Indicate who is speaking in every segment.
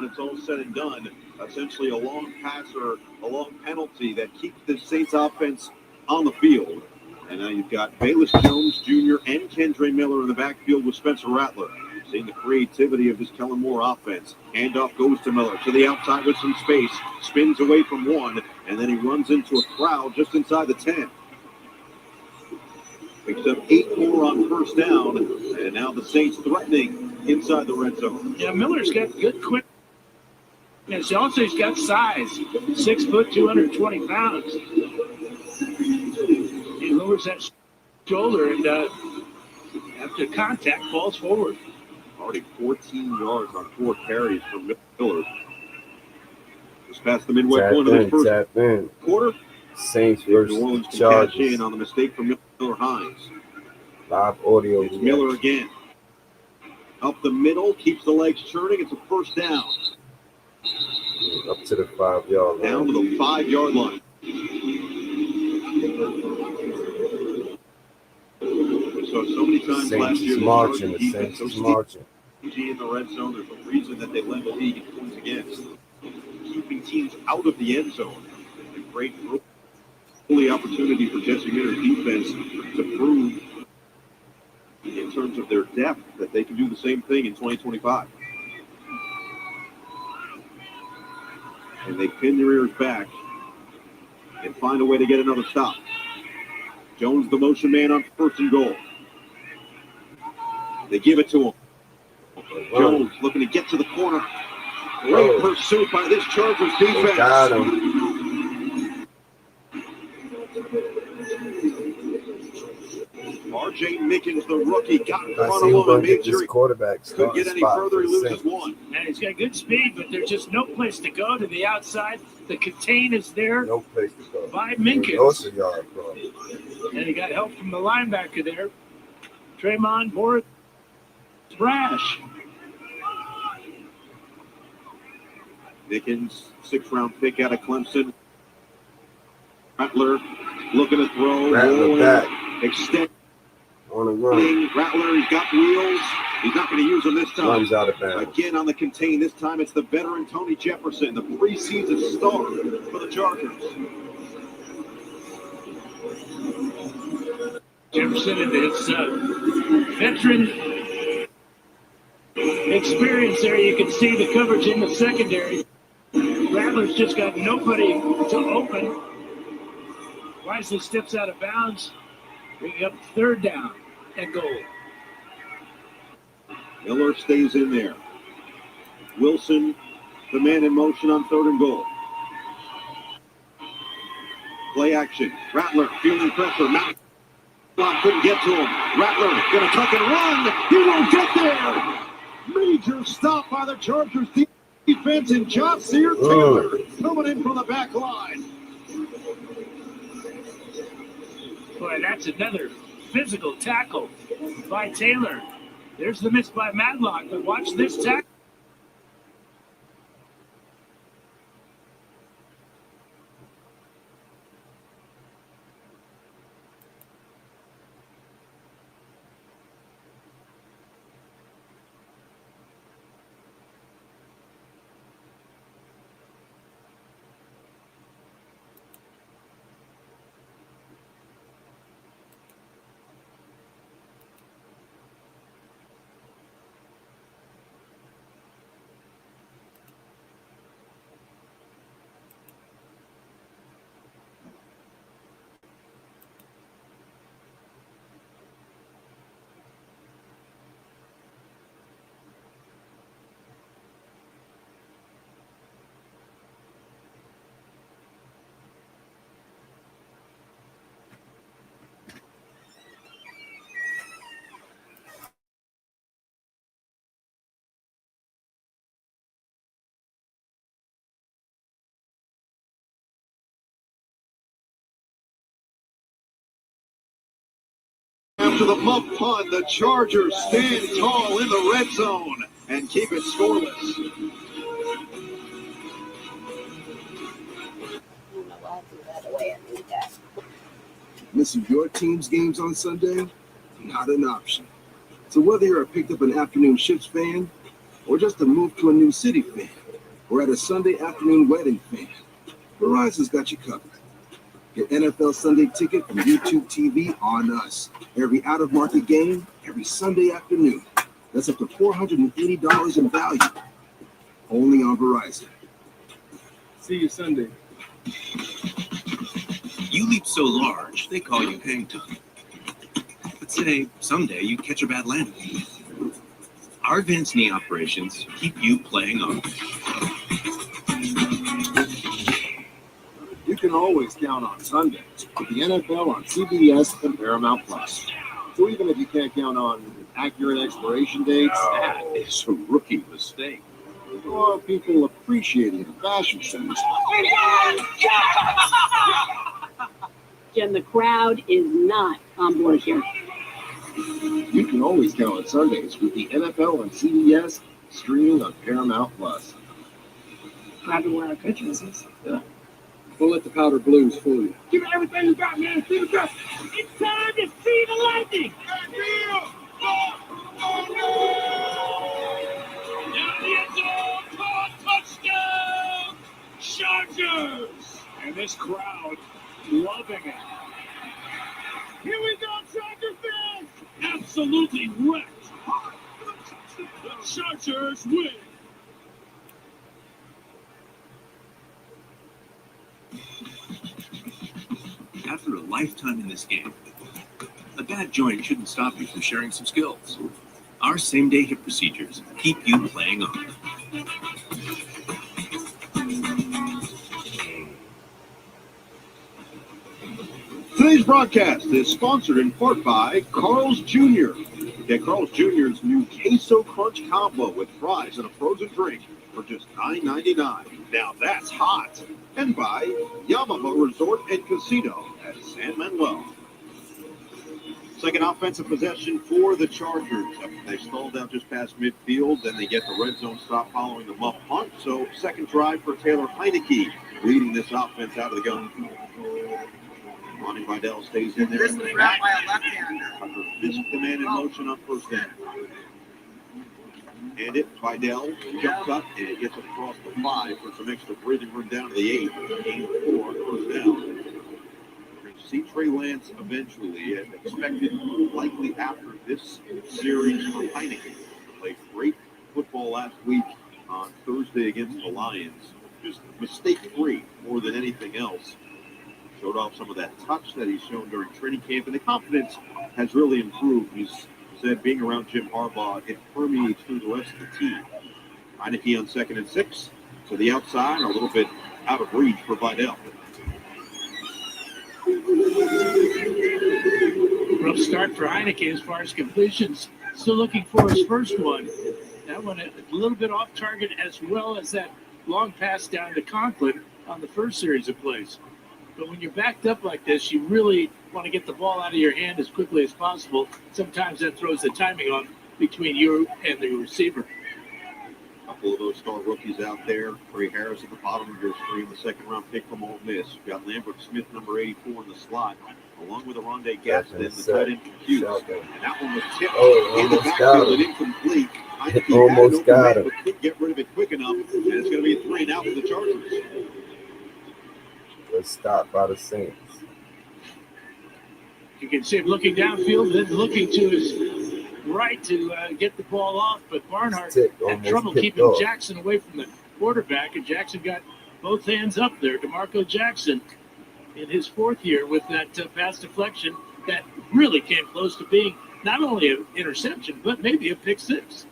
Speaker 1: it's all said and done. Essentially a long pass or a long penalty that keeps the Saints offense on the field. And now you've got Bayless Jones Jr. and Kendre Miller in the backfield with Spencer Rattler. Seeing the creativity of this Kellen Moore offense. Handoff goes to Miller to the outside with some space. Spins away from one, and then he runs into a crowd just inside the 10. Picks up 8 more on first down, and now the Saints threatening inside the red zone.
Speaker 2: Yeah, Miller's got good quickness. Also, he's got size. 6 foot, 220 pounds. He lowers that shoulder and after contact falls forward.
Speaker 1: Already 14 yards on 4 carries for Miller. Just past the midway point of this first quarter.
Speaker 3: Saints versus
Speaker 1: New Orleans can
Speaker 3: Chargers.
Speaker 1: cash in on the mistake from Miller Hines.
Speaker 3: Live audio.
Speaker 1: It's Miller again. Up the middle, keeps the legs churning. It's a first down.
Speaker 3: Up to the 5-yard line.
Speaker 1: Down to the 5-yard line. So many times last year,
Speaker 3: the Saints is marching.
Speaker 1: In the red zone, there's a reason that they led the league in points against. Keeping teams out of the end zone. A great early opportunity for Jesse Minter's defense to prove, in terms of their depth, that they can do the same thing in 2025. And they pin their ears back and find a way to get another stop. Jones, the motion man on first and goal. They give it to him. Jones looking to get to the corner. Great pursuit by this Chargers defense.
Speaker 3: Got him.
Speaker 1: R.J. Mickens, the rookie, got in front
Speaker 3: see
Speaker 1: of him and made
Speaker 3: this
Speaker 1: sure he
Speaker 3: quarterback
Speaker 1: couldn't get any further. He loses one.
Speaker 2: And he's got good speed, but there's just no place to go to the outside. The contain is there.
Speaker 3: No place to go.
Speaker 2: By Minkins. And he got help from the linebacker there. Tremont Boris Brash.
Speaker 1: Mickens, 6th-round pick out of Clemson. Rattler looking to throw.
Speaker 3: Rattler back.
Speaker 1: Extend.
Speaker 3: On the run.
Speaker 1: Rattler, he's got wheels. He's not going to use them this time.
Speaker 3: Runs out of bounds.
Speaker 1: Again on the contain. This time it's the veteran Tony Jefferson, the preseason star for the Chargers.
Speaker 2: Jefferson and his veteran experience there. You can see the coverage in the secondary. Rattler's just got nobody to open. Wisely steps out of bounds, bringing up 3rd down and goal.
Speaker 1: Miller stays in there. Wilson, the man in motion on 3rd and goal. Play action. Rattler feeling pressure. Matlock couldn't get to him. Rattler going to tuck and run. He won't get there. Major stop by the Chargers defense, and Jahsir Taylor coming in from the back line.
Speaker 2: Boy, that's another physical tackle by Taylor. There's the miss by Matlock, but watch this tackle.
Speaker 1: After the muff punt, the Chargers stand tall in the red zone and keep it scoreless.
Speaker 4: Missing your team's games on Sunday? Not an option. So whether you're a picked up an afternoon shifts fan or just a move to a new city fan, or at a Sunday afternoon wedding fan, Verizon's got you covered. Get NFL Sunday Ticket from YouTube TV on us. Every out-of-market game, every Sunday afternoon. That's up to $480 in value. Only on Verizon.
Speaker 5: See you Sunday.
Speaker 6: You leap so large, they call you hang time. But say, someday you catch a bad landing. Our advanced knee operations keep you playing on.
Speaker 5: You can always count on Sundays with the NFL on CBS and Paramount Plus. So even if you can't count on accurate expiration dates,
Speaker 1: That is a rookie mistake.
Speaker 5: or people appreciating the fashion sense,
Speaker 7: Jim, the crowd is not on board here.
Speaker 5: you can always count on Sundays with the NFL on CBS, streaming on Paramount Plus.
Speaker 7: Glad to wear our good jerseys.
Speaker 5: Don't let the powder blues fool you.
Speaker 2: Give it everything you got, man. See the best. It's time to see the lightning. Down the end zone, caught, touchdown, Chargers. And this crowd loving it. Here we go, Charger fans. Absolutely wrecked. The Chargers win.
Speaker 6: After a lifetime in this game, a bad joint shouldn't stop you from sharing some skills. Our same-day hip procedures keep you playing on.
Speaker 1: Today's broadcast is sponsored in part by Carl's Jr. Get Carl's Jr.'s new Queso Crunch Combo with fries and a frozen drink for just $9.99. Now that's hot. And by Yamaha Resort and Casino at San Manuel. Second offensive possession for the Chargers. They stalled out just past midfield. Then they get the red zone stop following the muff punt. So second drive for Taylor Heineke, leading this offense out of the gun. Ronnie Vidal stays in there.
Speaker 8: This was wrapped by a left-hander.
Speaker 1: This is the man in motion on first down. And it, Vidal, jump cut, and it gets across the 5 for some extra breathing room down to the 8. Game 4, first down. We're going to see Trey Lance eventually, and expected likely after this series for Heineke. Played great football last week on Thursday against the Lions. Just mistake-free more than anything else. Showed off some of that touch that he's shown during training camp, and the confidence has really improved. He's said being around Jim Harbaugh, it permeates through the rest of the team. Heineke on 2nd and 6 to the outside, a little bit out of reach for Vidal.
Speaker 2: Rough start for Heineke as far as completions. Still looking for his first one. That one a little bit off target, as well as that long pass down to Conklin on the first series of plays. But when you're backed up like this, you really want to get the ball out of your hand as quickly as possible. Sometimes that throws the timing off between you and the receiver.
Speaker 1: A couple of those star rookies out there. Trey Harris at the bottom of your screen, the second-round pick from Ole Miss. You've got Lambert Smith, number 84 in the slot, along with Aronde Gaston, the tight end from Hughes. And that one was tipped in the backfield and incomplete. Heineke
Speaker 3: Almost got
Speaker 1: man,
Speaker 3: him.
Speaker 1: but couldn't get rid of it quick enough, and it's going to be a 3-and-out for the Chargers.
Speaker 3: Was stopped by the Saints.
Speaker 2: You can see him looking downfield, then looking to his right to get the ball off. But Barnhart had trouble keeping
Speaker 3: off.
Speaker 2: Jackson away from the quarterback, and Jackson got both hands up there. DeMarco Jackson in his 4th year with that pass deflection that really came close to being not only an interception, but maybe a pick 6.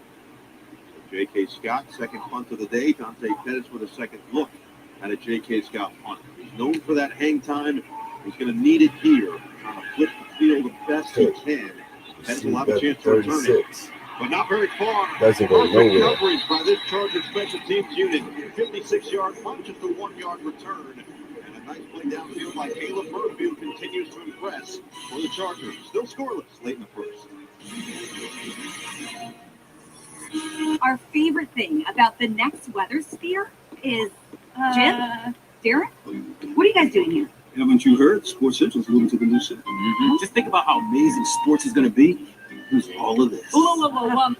Speaker 1: J.K. Scott, second punt of the day. Dante Pettis with a second look at a J.K. Scott punt. He's known for that hang time. He's going to need it here. Trying to flip the field the best he can. Pettis will have a chance to return it. But not very far.
Speaker 3: Doesn't go
Speaker 1: Perfect
Speaker 3: nowhere.
Speaker 1: coverage by this Chargers special teams unit. 56-yard punt, just a 1-yard return. And a nice play downfield by Caleb Burfield continues to impress for the Chargers. Still scoreless late in the first.
Speaker 8: Our favorite thing about the next weather sphere is Jim, Darren. What are you guys doing here?
Speaker 4: Haven't you heard? Sports Central's moving to the new set.
Speaker 9: Just think about how amazing sports is going to be. There's all of this.
Speaker 8: Whoa.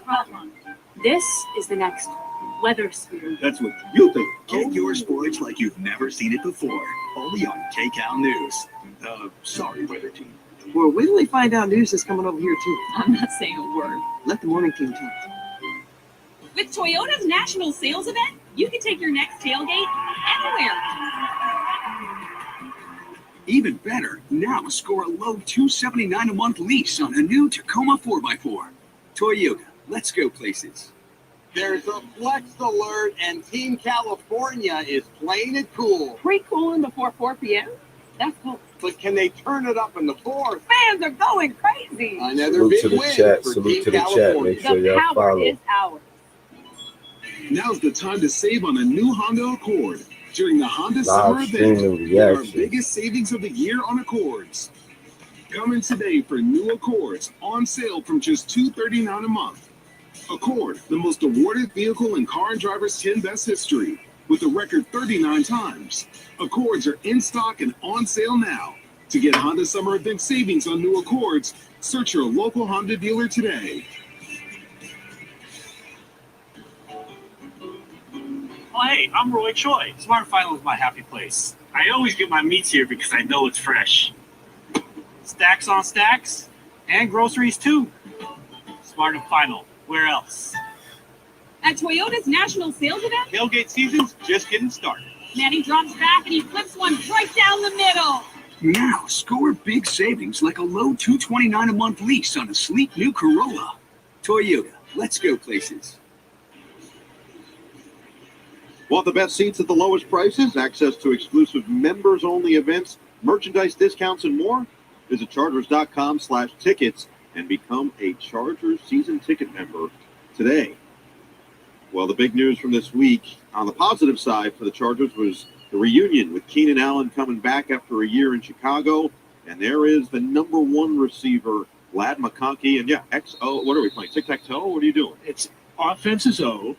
Speaker 8: This is the next
Speaker 7: weather sphere.
Speaker 1: That's what you think.
Speaker 10: Get your sports like you've never seen it before. Only on KCAL News. Sorry, weather team.
Speaker 9: Well, wait till they find out news is coming over here, too.
Speaker 8: I'm not saying a word.
Speaker 9: Let the morning team talk.
Speaker 8: With Toyota's national sales event, you can take your next tailgate anywhere.
Speaker 10: Even better, now score a low $279 a month lease on a new Tacoma 4x4. Toyota, let's go places.
Speaker 5: There's a flex alert, and Team California is playing it cool.
Speaker 7: Pre-cooling before 4 p.m.? That's cool.
Speaker 5: But can they turn it up in the fourth?
Speaker 8: Fans are going crazy.
Speaker 5: Another
Speaker 3: Salute
Speaker 5: big
Speaker 3: to the
Speaker 5: win
Speaker 3: chat.
Speaker 5: for
Speaker 3: Salute
Speaker 5: Team
Speaker 3: to the chat.
Speaker 5: California.
Speaker 3: Make sure
Speaker 7: The
Speaker 3: y'all
Speaker 7: power
Speaker 3: follow.
Speaker 7: is ours.
Speaker 11: Now's the time to save on a new Honda Accord. During the Honda
Speaker 3: Live
Speaker 11: Summer event,
Speaker 3: streaming
Speaker 11: get our
Speaker 3: reaction.
Speaker 11: biggest savings of the year on Accords. Come in today for new Accords on sale from just $239 a month. Accord, the most awarded vehicle in Car and Driver's 10 Best history, with a record 39 times. Accords are in stock and on sale now. To get Honda Summer event savings on new Accords, search your local Honda dealer today.
Speaker 12: Oh, hey, I'm Roy Choi. Smart Final is my happy place. I always get my meats here because I know it's fresh. Stacks on stacks, and groceries too. Smart and Final. Where else?
Speaker 8: At Toyota's national sales event,
Speaker 12: Tailgate season's just getting started.
Speaker 8: Manny drops back and he flips one right down the middle.
Speaker 10: Now score big savings like a low $229 a month lease on a sleek new Corolla. Toyota, let's go places.
Speaker 1: Want the best seats at the lowest prices, access to exclusive members-only events, merchandise discounts, and more? Visit Chargers.com/tickets and become a Chargers season ticket member today. Well, the big news from this week on the positive side for the Chargers was the reunion with Keenan Allen coming back after a year in Chicago. And there is the number one receiver, Ladd McConkey. And yeah, XO. What are we playing? Tic-tac-toe? What are you doing?
Speaker 2: It's offense is O.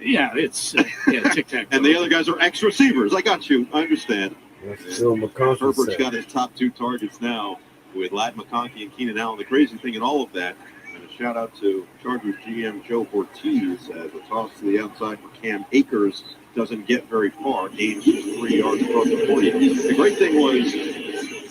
Speaker 2: Yeah, it's tic-tac-toe.
Speaker 1: And the other guys are X receivers. I got you. I understand.
Speaker 3: That's still McConkey
Speaker 1: Herbert's
Speaker 3: said.
Speaker 1: got his top two targets now with Ladd McConkey and Keenan Allen. The crazy thing in all of that, and a shout out to Chargers GM Joe Ortiz as a toss to the outside for Cam Akers doesn't get very far, gains just 3 yards across the 40. The great thing was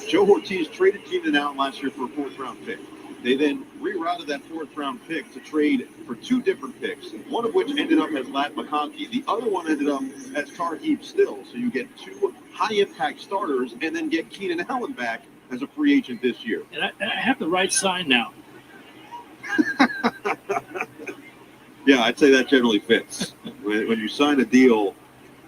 Speaker 1: Joe Ortiz traded Keenan Allen last year for a 4th-round pick. They then rerouted that 4th-round pick to trade for 2 different picks, one of which ended up as Ladd McConkey. The other one ended up as Tarheeb Still. So you get 2 high-impact starters and then get Keenan Allen back as a free agent this year.
Speaker 2: And I have the right sign now.
Speaker 1: Yeah, I'd say that generally fits. When you sign a deal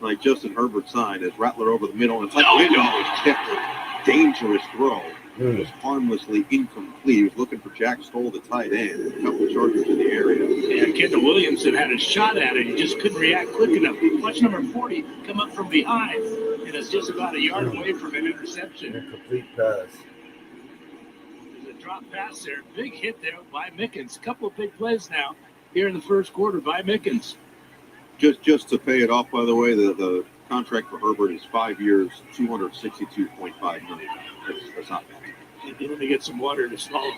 Speaker 1: like Justin Herbert signed, as Rattler over the middle, and it's like was tipped a dangerous throw. It was harmlessly incomplete. He was looking for Jack Stoll, the tight end. A couple of Chargers in the area.
Speaker 2: Yeah, Kendall Williamson had a shot at it. He just couldn't react quick enough. Watch number 40 come up from behind, and it's just about a yard away from an interception.
Speaker 3: Incomplete pass.
Speaker 2: There's a drop pass there. Big hit there by Mickens. Couple of big plays now here in the first quarter by Mickens.
Speaker 1: Just to pay it off, by the way, the contract for Herbert is 5 years, $262.5 million. That's not bad.
Speaker 2: Let me get some water to swallow.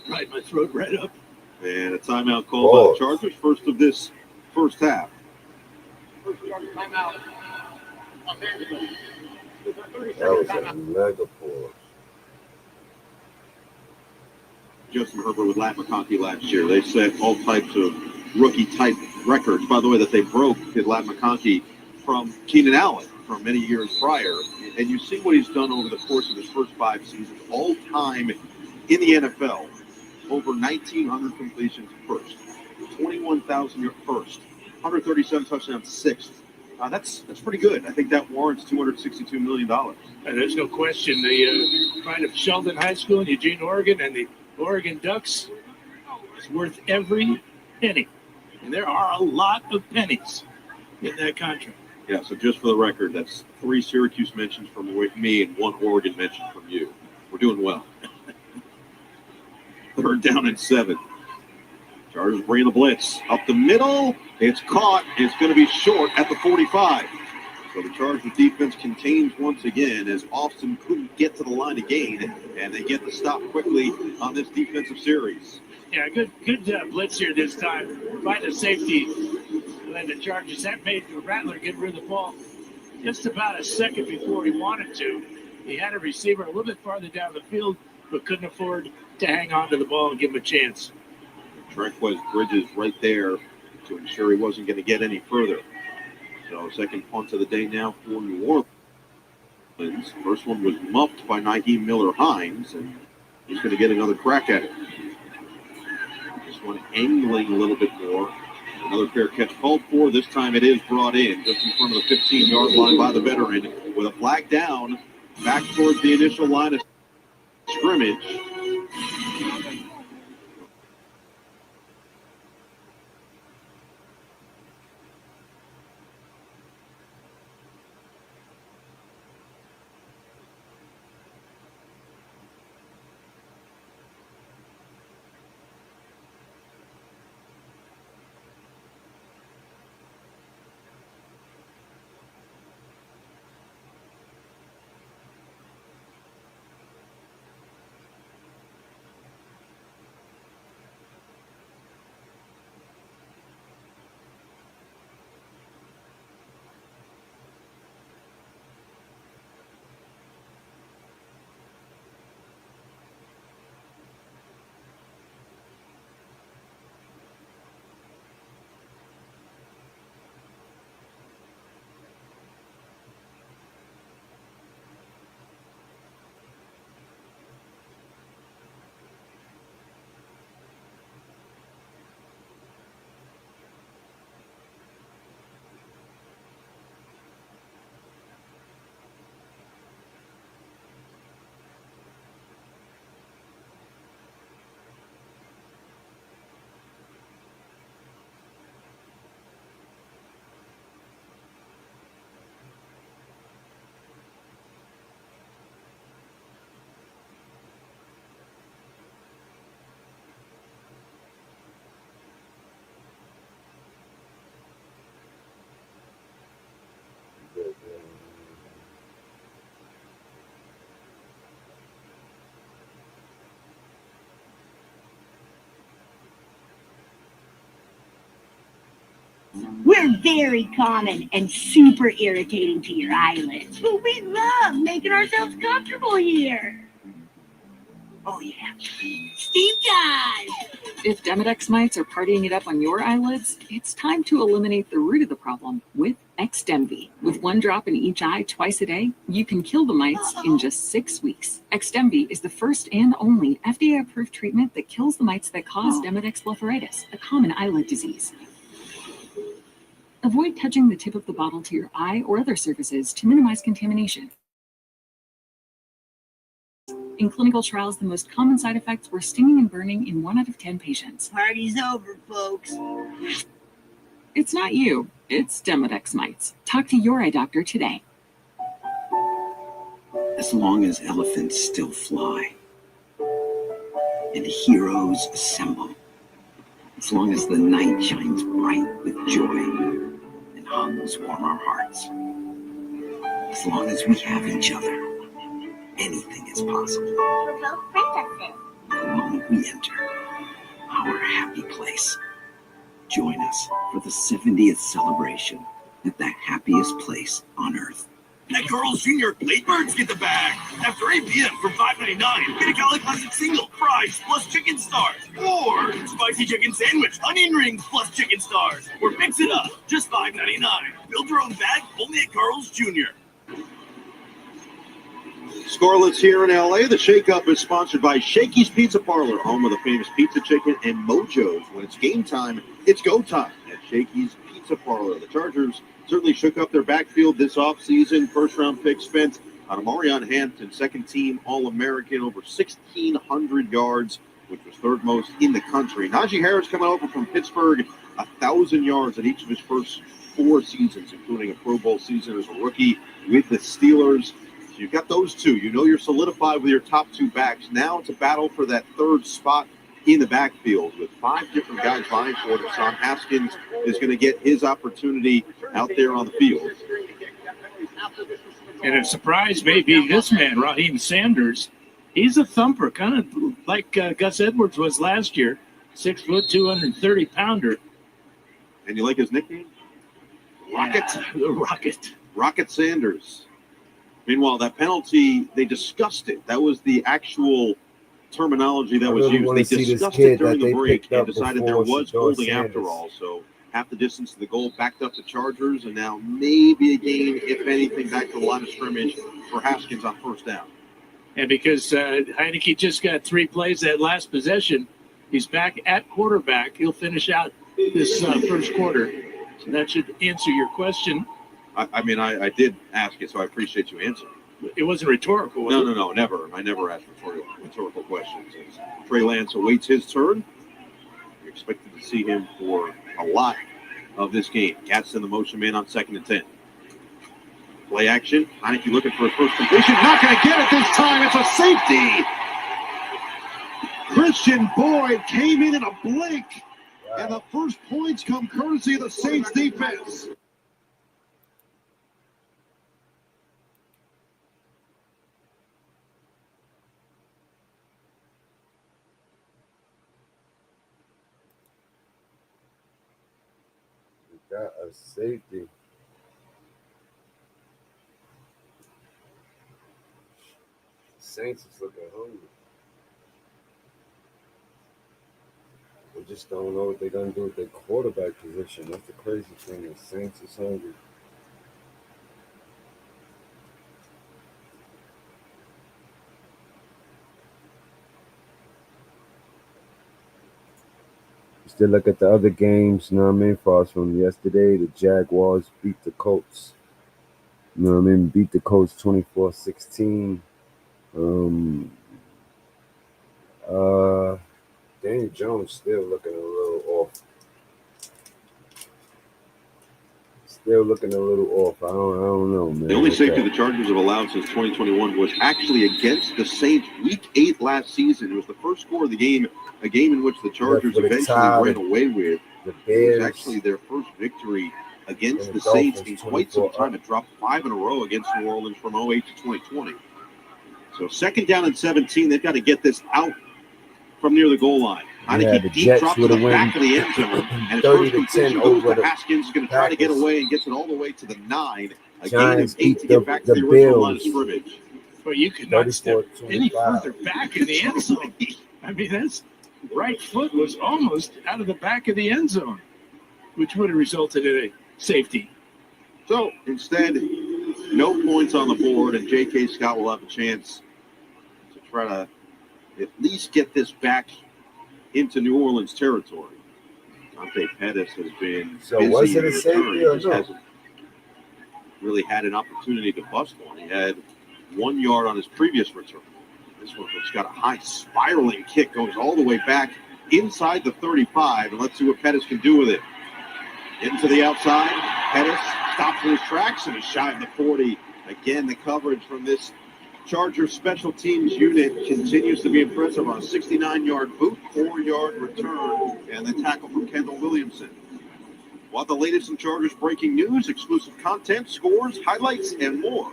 Speaker 2: Right, my throat right up.
Speaker 1: And a timeout call by the Chargers, first of this first half.
Speaker 5: Timeout.
Speaker 3: That was a mega pull.
Speaker 1: Justin Herbert with Ladd McConkey last year. They set all types of rookie-type records. By the way, that they broke with Ladd McConkey from Keenan Allen from many years prior. And you see what he's done over the course of his first 5 seasons, all time in the NFL. Over 1,900 completions first, 21,000 yards first, 137 touchdowns sixth. That's pretty good. I think that warrants $262 million.
Speaker 2: And there's no question the pride of Sheldon High School in Eugene, Oregon, and the Oregon Ducks is worth every penny. And there are a lot of pennies in that contract.
Speaker 1: Yeah, so just for the record, that's 3 Syracuse mentions from me and 1 Oregon mention from you. We're doing well. 3rd down and 7. Chargers bringing the blitz. Up the middle. It's caught. It's going to be short at the 45. So the Chargers defense contains once again as Austin couldn't get to the line to gain. And they get the stop quickly on this defensive series.
Speaker 2: Yeah, good blitz here this time. Find a safety. And then the Chargers, that made Rattler get rid of the ball just about a second before he wanted to. He had a receiver a little bit farther down the field, but couldn't afford to hang on to the ball and give him a chance.
Speaker 1: Trent was Bridges right there to ensure he wasn't going to get any further. So second punt of the day now for New Orleans. First one was muffed by Naheem Miller-Hines, and he's going to get another crack at it. This one angling a little bit more. Another fair catch called for. This time it is brought in just in front of the 15-yard line by the veteran with a flag down back towards the initial line of scrimmage.
Speaker 13: We're very common and super irritating to your eyelids, but we love making ourselves comfortable here. Oh yeah, Steve time!
Speaker 14: If Demodex mites are partying it up on your eyelids, it's time to eliminate the root of the problem with Xdemvy. With 1 drop in each eye twice a day, you can kill the mites in just 6 weeks. Xdemvy is the first and only FDA-approved treatment that kills the mites that cause Demodex blepharitis, a common eyelid disease. Avoid touching the tip of the bottle to your eye or other surfaces to minimize contamination. In clinical trials, the most common side effects were stinging and burning in 1 out of 10 patients.
Speaker 13: Party's over, folks.
Speaker 14: It's not you, it's Demodex mites. Talk to your eye doctor today.
Speaker 10: As long as elephants still fly and heroes assemble, as long as the night shines bright with joy and hugs warm our hearts, as long as we have each other, anything is possible.
Speaker 13: We're both princesses.
Speaker 10: The moment we enter our happy place, join us for the 70th celebration at the happiest place on earth.
Speaker 15: At Carl's Jr., late birds get the bag. After 8 p.m. for $5.99, get a Cali Classic single, fries plus chicken stars. Or spicy chicken sandwich, onion rings plus chicken stars. Or mix it up, just $5.99. Build your own bag only at Carl's Jr.
Speaker 1: Scoreless here in LA. The Shake-Up is sponsored by Shakey's Pizza Parlor, home of the famous pizza chicken and mojos. When it's game time, it's go time at Shakey's Pizza Parlor. The Chargers certainly shook up their backfield this offseason. First-round pick spent on Amarion Hampton, second-team All-American, over 1,600 yards, which was third most in the country. Najee Harris coming over from Pittsburgh, 1,000 yards in each of his first 4 seasons, including a Pro Bowl season as a rookie with the Steelers. So you've got those two. You know you're solidified with your top 2 backs. Now it's a battle for that third spot in the backfield with 5 different guys vying for it. Sam Haskins is going to get his opportunity out there on the field.
Speaker 2: And a surprise may be this man, Raheem Sanders. He's a thumper, kind of like Gus Edwards was last year. 6 foot, 230 pounder.
Speaker 1: And you like his nickname? Rocket.
Speaker 2: Yeah, the Rocket.
Speaker 1: Rocket Sanders. Meanwhile, that penalty, they discussed it. That was the actual terminology that was used. They discussed it during the break and decided there was holding after all. So half the distance to the goal, backed up the Chargers, and now maybe a gain, if anything, back to the line of scrimmage for Haskins on first down.
Speaker 2: And because Heineke just got 3 plays that last possession, he's back at quarterback. He'll finish out this first quarter. So that should answer your question.
Speaker 1: I did ask it, so I appreciate you answering.
Speaker 2: It wasn't rhetorical, was it?
Speaker 1: No, never. I never ask rhetorical questions. As Trey Lance awaits his turn, you're expected to see him for a lot of this game. Gadsden, the motion man on 2nd and 10. Play action. Heineke looking for his first completion. Not going to get it this time. It's a safety. Christian Boyd came in a blink, and the first points come courtesy of the Saints defense.
Speaker 3: Got a safety. Saints is looking hungry. They just don't know what they're going to do with their quarterback position. That's the crazy thing. The Saints is hungry. Still look at the other games, you know what I mean? Far as from yesterday, the Jaguars beat the Colts. You know what I mean? Beat the Colts 24-16. Daniel Jones still looking a little off. Still looking a little off. I don't know, man.
Speaker 1: The only safety the Chargers have allowed since 2021 was actually against the Saints Week 8 last season. It was the first score of the game, a game in which the Chargers eventually ran away with.
Speaker 3: The Bears.
Speaker 1: It was actually their first victory against the Saints in quite some time. It dropped 5 in a row against New Orleans from 08 to 2020. So 2nd down and 17. They've got to get this out from near the goal line.
Speaker 3: Yeah, the Jets would have
Speaker 1: back of the
Speaker 3: went
Speaker 1: end zone, and
Speaker 3: 30-10 over the
Speaker 1: Haskins is going to try to get away and gets it all the way to the 9. A
Speaker 3: Giants
Speaker 1: gain of 8 to
Speaker 3: beat
Speaker 1: get back to the original line of
Speaker 3: Bills.
Speaker 1: scrimmage.
Speaker 2: But you could not step any further back in the end zone. I mean, that's right foot was almost out of the back of the end zone, which would have resulted in a safety.
Speaker 1: So instead, no points on the board, and J.K. Scott will have a chance to try to at least get this back into New Orleans territory. Dante Pettis has been
Speaker 3: So
Speaker 1: busy
Speaker 3: was it
Speaker 1: in
Speaker 3: a
Speaker 1: the
Speaker 3: safety
Speaker 1: return.
Speaker 3: or
Speaker 1: He just
Speaker 3: no?
Speaker 1: hasn't really had an opportunity to bust one. He had 1 yard on his previous return. This one's got a high spiraling kick, goes all the way back inside the 35, and let's see what Pettis can do with it. Into the outside, Pettis stops in his tracks, and he's shy of the 40. Again, the coverage from this Chargers special teams unit continues to be impressive on a 69-yard boot, 4-yard return, and the tackle from Kendall Williamson. Want the latest in Chargers breaking news, exclusive content, scores, highlights, and more?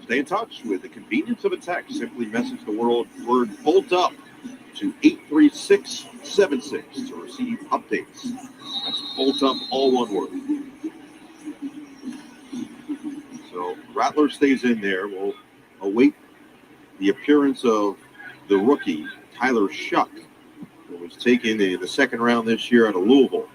Speaker 1: Stay in touch with the convenience of a text. Simply message the word "bolt up" to 83676 to receive updates. That's bolt up, all one word. So Rattler stays in there. We'll await the appearance of the rookie, Tyler Shuck, who was taken in the 2nd round this year out of Louisville.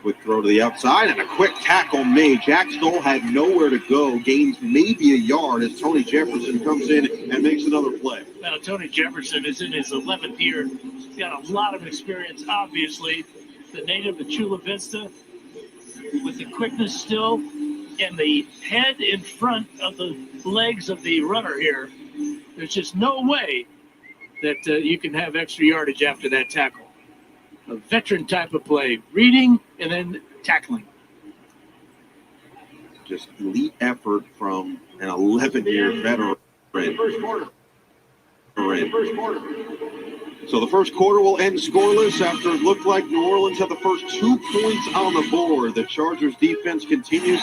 Speaker 1: Quick throw to the outside and a quick tackle made. Jack Stoll had nowhere to go, gains maybe a yard as Tony Jefferson comes in and makes another play.
Speaker 2: Now, Tony Jefferson is in his 11th year. He's got a lot of experience, obviously. The native of Chula Vista with the quickness still and the head in front of the legs of the runner here. There's just no way that you can have extra yardage after that tackle. A veteran type of play, reading and then tackling.
Speaker 1: Just elite effort from an 11-year veteran. So the first quarter will end scoreless after it looked like New Orleans had the first 2 points on the board. The Chargers defense continues.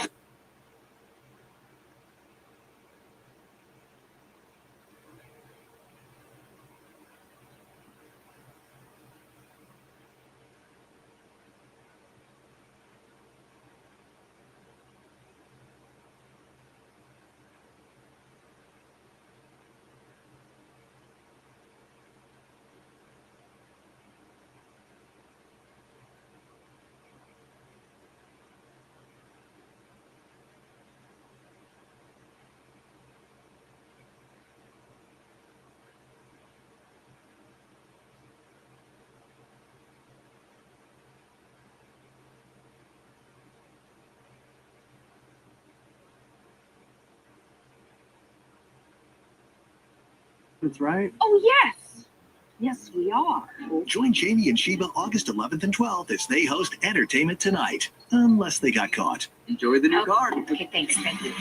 Speaker 9: That's right.
Speaker 8: Oh, yes. Yes, we are.
Speaker 15: Join Jamie and Sheba August 11th and 12th as they host Entertainment Tonight. Unless they got caught.
Speaker 10: Enjoy the new car.
Speaker 8: Okay, thanks. Thank you.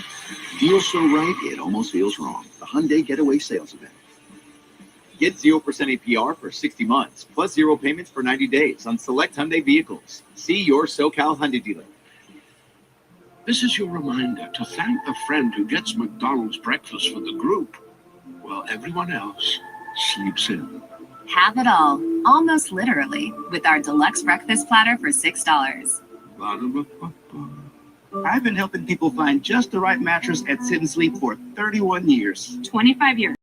Speaker 15: Deal so right, it almost feels wrong. The Hyundai Getaway Sales Event.
Speaker 16: Get 0% APR for 60 months, plus 0 payments for 90 days on select Hyundai vehicles. See your SoCal Hyundai dealer.
Speaker 17: This is your reminder to thank the friend who gets McDonald's breakfast for the group, while everyone else sleeps in.
Speaker 18: Have it all, almost literally, with our deluxe breakfast platter for $6.
Speaker 16: I've been helping people find just the right mattress at Sit and Sleep for 31 years.
Speaker 18: 25 years.